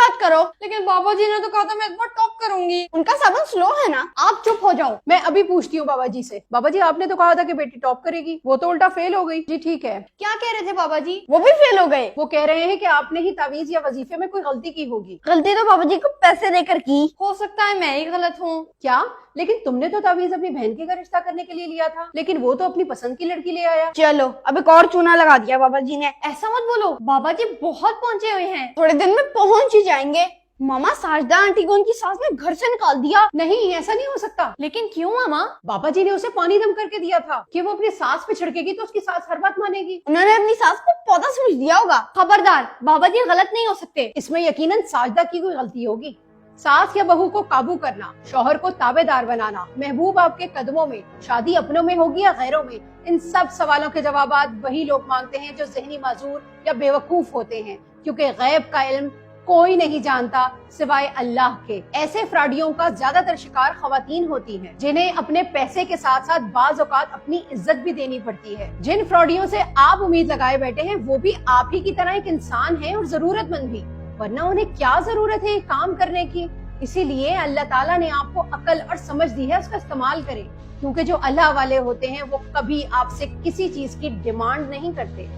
बात करो। लेकिन बाबा जी ने तो कहा था मैं एक बार टॉप करूंगी। उनका साधन स्लो है ना, आप चुप हो जाओ। मैं अभी पूछती हूँ बाबा जी से। बाबा जी आपने तो कहा था कि बेटी टॉप करेगी, वो तो उल्टा फेल हो गई। जी ठीक है। क्या कह रहे थे बाबा जी? वो भी फेल हो गए। वो कह रहे हैं कि आपने ही तावीज या वजीफे में कोई गलती की होगी। गलती तो बाबा जी को पैसे देकर की। हो सकता है मैं ही गलत हूँ। क्या? लेकिन तुमने तो तावीज अपनी बहन के का रिश्ता करने के लिए लिया था, लेकिन वो तो अपनी पसंद की लड़की ले आया। चलो अब एक और चूना लगा दिया बाबा जी ने। ऐसा मत बोलो, बाबा जी बहुत पहुँचे हुए हैं, थोड़े दिन में पहुँच ही जाएंगे। मामा साजदा आंटी को उनकी सास ने घर से निकाल दिया। नहीं, ऐसा नहीं हो सकता। लेकिन क्यों मामा? बाबा जी ने उसे पानी दम करके दिया था कि वो अपनी सास पे छिड़केगी तो उसकी सास हर बात मानेगी। उन्होंने अपनी सास को पौधा समझ दिया होगा। खबरदार, बाबा जी गलत नहीं हो सकते। इसमें यकीनन साजदा की कोई गलती होगी। सास या बहू को काबू करना, शौहर को ताबेदार बनाना, महबूब आपके कदमों में, शादी अपनों में होगी या गैरों में, इन सब सवालों के जवाब वही लोग मांगते हैं जो ज़हनी माजूर या बेवकूफ होते हैं, क्योंकि गैब का इल्म कोई नहीं जानता सिवाय अल्लाह के। ऐसे फ्रॉडियों का ज्यादातर शिकार खवातीन होती हैं, जिन्हें अपने पैसे के साथ साथ बाज औकात अपनी इज्जत भी देनी पड़ती है। जिन फ्रॉडियों से आप उम्मीद लगाए बैठे हैं वो भी आप ही की तरह एक इंसान है और जरूरतमंद भी, वरना उन्हें क्या जरूरत है काम करने की। इसीलिए अल्लाह ताला ने आपको अकल और समझ दी है, उसका इस्तेमाल करें, क्योंकि जो अल्लाह वाले होते हैं वो कभी आपसे किसी चीज की डिमांड नहीं करते।